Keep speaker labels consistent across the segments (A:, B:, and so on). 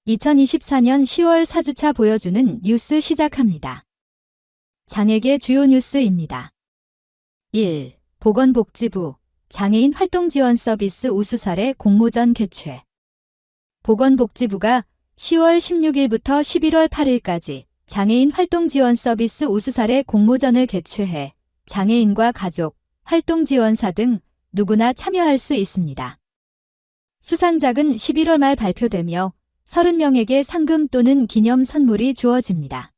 A: 2024년 10월 4주차 보여주는 뉴스 시작합니다. 장애계 주요 뉴스입니다. 1. 보건복지부 장애인 활동 지원 서비스 우수 사례 공모전 개최. 보건복지부가 10월 16일부터 11월 8일까지 장애인 활동 지원 서비스 우수 사례 공모전을 개최해 장애인과 가족, 활동 지원사 등 누구나 참여할 수 있습니다. 수상작은 11월 말 발표되며 30명에게 상금 또는 기념 선물이 주어집니다.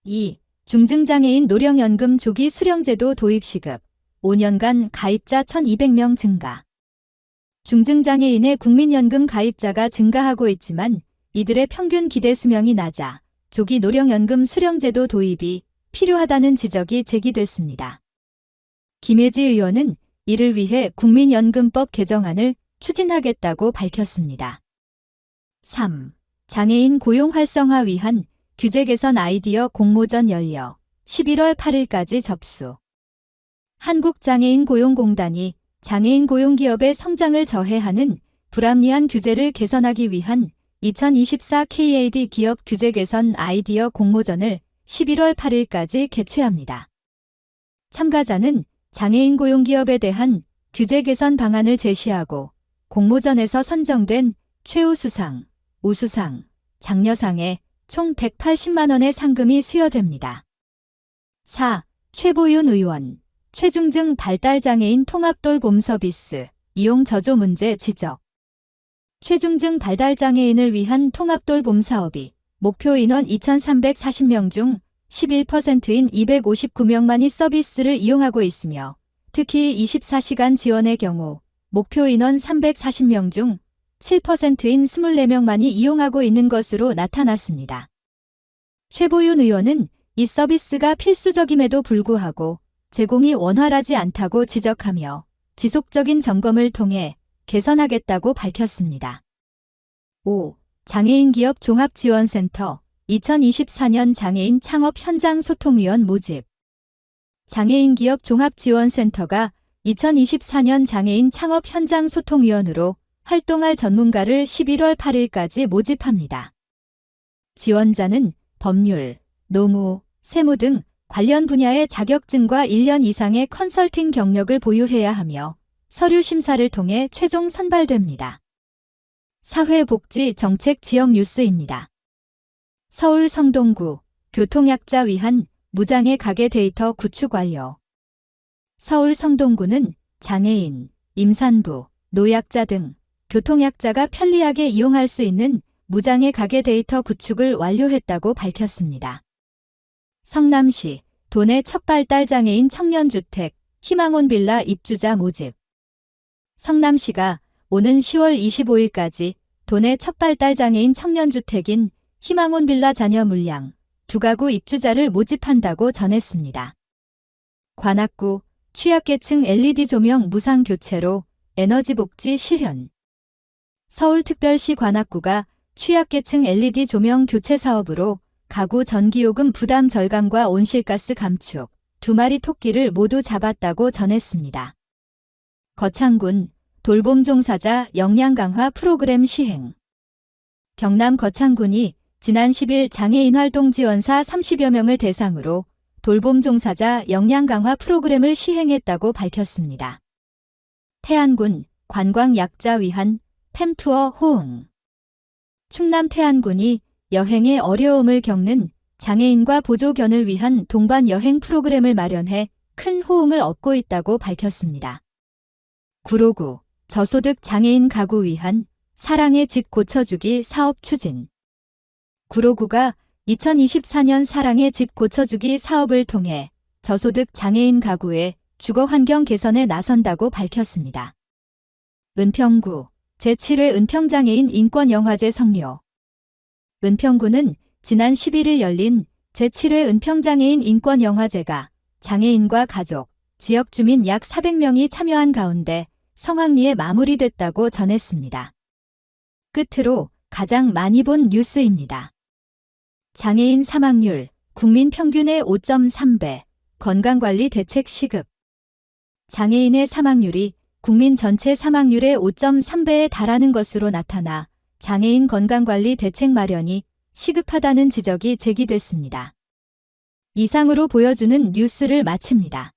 A: 2. 중증장애인 노령연금 조기 수령제도 도입 시급 5년간 가입자 1,200명 증가. 중증장애인의 국민연금 가입자가 증가하고 있지만 이들의 평균 기대 수명이 낮아 조기 노령연금 수령제도 도입이 필요하다는 지적이 제기됐습니다. 김혜지 의원은 이를 위해 국민연금법 개정안을 추진하겠다고 밝혔습니다. 3. 장애인 고용 활성화 위한 규제 개선 아이디어 공모전 열려 11월 8일까지 접수. 한국장애인 고용공단이 장애인 고용기업의 성장을 저해하는 불합리한 규제를 개선하기 위한 2024 KAD 기업 규제 개선 아이디어 공모전을 11월 8일까지 개최합니다. 참가자는 장애인 고용기업에 대한 규제 개선 방안을 제시하고 공모전에서 선정된 최우수상, 우수상, 장려상에 총 180만 원의 상금이 수여됩니다. 4. 최보윤 의원, 최중증 발달장애인 통합돌봄 서비스 이용 저조 문제 지적. 최중증 발달장애인을 위한 통합돌봄 사업이 목표 인원 2,340명 중 11%인 259명만이 서비스를 이용하고 있으며 특히 24시간 지원의 경우 목표 인원 340명 중 7%인 24명만이 이용하고 있는 것으로 나타났습니다. 최보윤 의원은 이 서비스가 필수적임에도 불구하고 제공이 원활하지 않다고 지적하며 지속적인 점검을 통해 개선하겠다고 밝혔습니다. 5. 장애인 기업 종합지원센터 2024년 장애인 창업 현장 소통위원 모집. 장애인 기업 종합지원센터가 2024년 장애인 창업 현장 소통위원으로 활동할 전문가를 11월 8일까지 모집합니다. 지원자는 법률, 노무, 세무 등 관련 분야의 자격증과 1년 이상의 컨설팅 경력을 보유해야 하며 서류 심사를 통해 최종 선발됩니다. 사회복지 정책 지역 뉴스입니다. 서울 성동구 교통약자 위한 무장애 가게 데이터 구축 완료. 서울 성동구는 장애인, 임산부, 노약자 등 교통약자가 편리하게 이용할 수 있는 무장애 가게 데이터 구축을 완료했다고 밝혔습니다. 성남시 도내 척발달장애인 청년주택 희망온 빌라 입주자 모집. 성남시가 오는 10월 25일까지 도내 척발달장애인 청년주택인 희망온 빌라 잔여 물량 2가구 입주자를 모집한다고 전했습니다. 관악구 취약계층 LED 조명 무상 교체로 에너지복지 실현. 서울특별시 관악구가 취약계층 LED 조명 교체 사업으로 가구 전기요금 부담 절감과 온실가스 감축, 2마리 토끼를 모두 잡았다고 전했습니다. 거창군 돌봄 종사자 역량 강화 프로그램 시행. 경남 거창군이 지난 10일 장애인 활동 지원사 30여 명을 대상으로 돌봄 종사자 역량 강화 프로그램을 시행했다고 밝혔습니다. 태안군 관광 약자 위한 팸투어 호응. 충남 태안군이 여행에 어려움을 겪는 장애인과 보조견을 위한 동반 여행 프로그램을 마련해 큰 호응을 얻고 있다고 밝혔습니다. 구로구 저소득 장애인 가구 위한 사랑의 집 고쳐주기 사업 추진. 구로구가 2024년 사랑의 집 고쳐주기 사업을 통해 저소득 장애인 가구의 주거 환경 개선에 나선다고 밝혔습니다. 은평구 제7회 은평장애인 인권영화제 성료. 은평구는 지난 11일 열린 제7회 은평장애인 인권영화제가 장애인과 가족, 지역 주민 약 400명이 참여한 가운데 성황리에 마무리됐다고 전했습니다. 끝으로 가장 많이 본 뉴스입니다. 장애인 사망률 국민 평균의 5.3배, 건강관리 대책 시급. 장애인의 사망률이 국민 전체 사망률의 5.3배에 달하는 것으로 나타나 장애인 건강관리 대책 마련이 시급하다는 지적이 제기됐습니다. 이상으로 보여주는 뉴스를 마칩니다.